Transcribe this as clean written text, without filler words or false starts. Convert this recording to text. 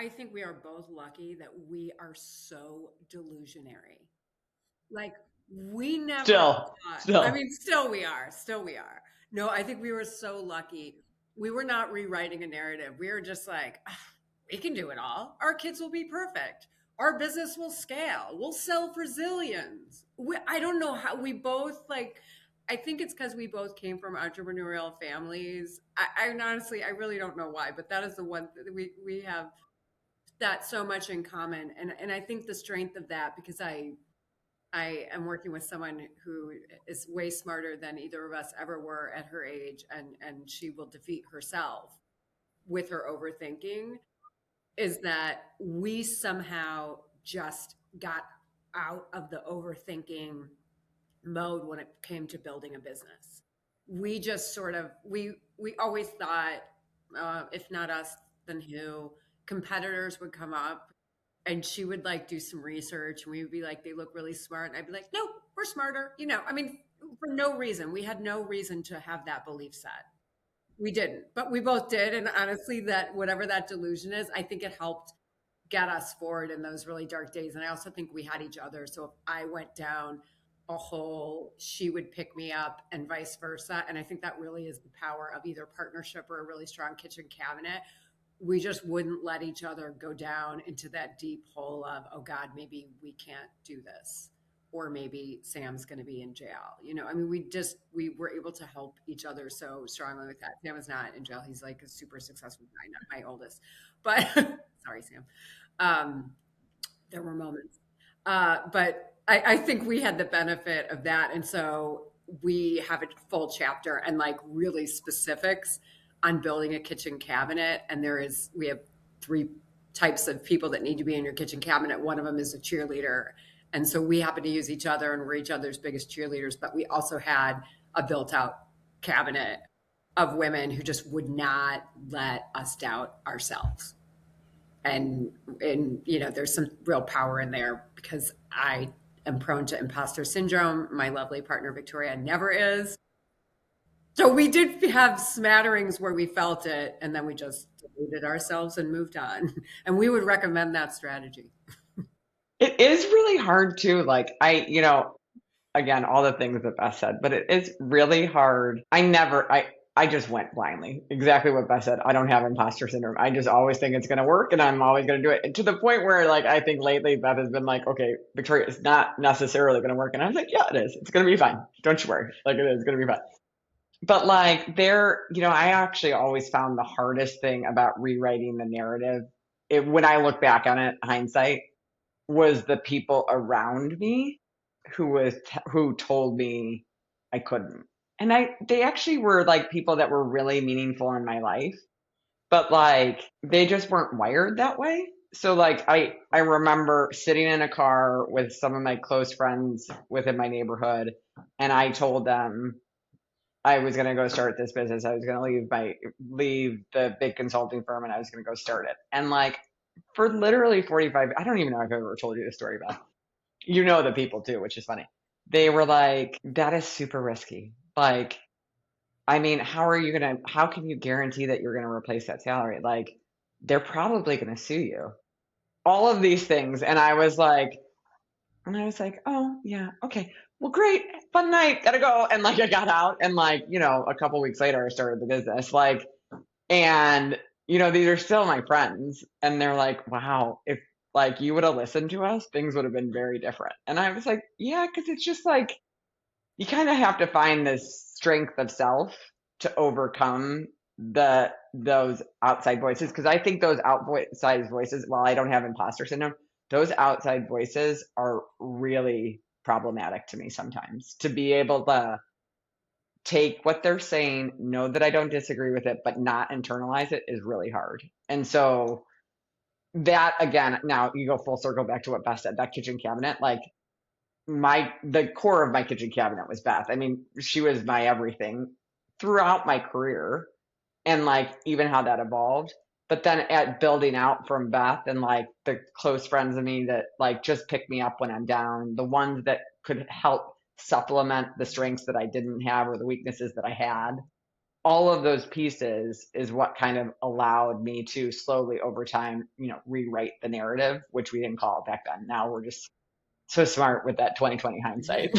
I think we are both lucky that we are so delusionary. Like we never Still, thought, I still. mean, still we are, still we are. No, I think we were so lucky. We were not rewriting a narrative. We were just like, "Ah, we can do it all. Our kids will be perfect. Our business will scale. We'll sell for zillions. I don't know how we both like, I think it's because we both came from entrepreneurial families. I honestly, I really don't know why, but that is the one we have that so much in common. And I think the strength of that, because I am working with someone who is way smarter than either of us ever were at her age, and she will defeat herself with her overthinking, is that we somehow just got out of the overthinking mode when it came to building a business. We just sort of we always thought, if not us, then who? Competitors would come up, and she would like do some research, and we would be like, they look really smart, and I'd be like, no, we're smarter. I mean, for no reason. We had no reason to have that belief set. We didn't, but we both did. And honestly, that whatever that delusion is, I think it helped get us forward in those really dark days. And I also think we had each other. So if I went down a hole, she would pick me up and vice versa. And I think that really is the power of either partnership or a really strong kitchen cabinet. We just wouldn't let each other go down into that deep hole of, oh God, maybe we can't do this. Or maybe Sam's going to be in jail. I mean, we were able to help each other so strongly with that. Sam is not in jail. He's like a super successful guy, not my oldest. But sorry, Sam. Um, there were moments. But I think we had the benefit of that. And so we have a full chapter and like really specifics on building a kitchen cabinet. And we have three types of people that need to be in your kitchen cabinet. One of them is a cheerleader. And so we happen to use each other, and we're each other's biggest cheerleaders. But we also had a built out cabinet of women who just would not let us doubt ourselves. And there's some real power in there because I am prone to imposter syndrome. My lovely partner Victoria never is. So we did have smatterings where we felt it, and then we just deluded ourselves and moved on. And we would recommend that strategy. It is really hard too. Like again, all the things that Beth said, but it is really hard. I just went blindly. Exactly what Beth said. I don't have imposter syndrome. I just always think it's going to work and I'm always going to do it. And to the point where like, I think lately Beth has been like, okay, Victoria, it's not necessarily going to work. And I was like, yeah, it is. It's going to be fine. Don't you worry. Like it is going to be fine. But like I actually always found the hardest thing about rewriting the narrative, when I look back on it, hindsight, was the people around me who told me I couldn't. And they actually were like people that were really meaningful in my life, but like they just weren't wired that way. So like I remember sitting in a car with some of my close friends within my neighborhood, and I told them I was going to go start this business. I was going to leave the big consulting firm and I was going to go start it. And like for literally 45, I don't even know if I've ever told you this story, Beth. You know the people too, which is funny. They were like, that is super risky. Like, I mean, how can you guarantee that you're going to replace that salary? Like, they're probably going to sue you. All of these things. And I was like, oh, yeah, okay. Well, great. Fun night. Gotta go. And like, I got out and like, a couple weeks later, I started the business. Like, and, these are still my friends. And they're like, wow, if like you would have listened to us, things would have been very different. And I was like, yeah, because it's just like, you kind of have to find this strength of self to overcome those outside voices. Because I think those outside voices, while I don't have imposter syndrome, those outside voices are really problematic to me sometimes. To be able to take what they're saying, know that I don't disagree with it, but not internalize it is really hard. And so that again, now you go full circle back to what Beth said, that kitchen cabinet, like the core of my kitchen cabinet was Beth. I mean, she was my everything throughout my career and like even how that evolved. But then at building out from Beth and like the close friends of me that like just pick me up when I'm down, the ones that could help supplement the strengths that I didn't have or the weaknesses that I had. all of those pieces is what kind of allowed me to slowly over time, rewrite the narrative, which we didn't call it back then. Now we're just so smart with that 2020 hindsight.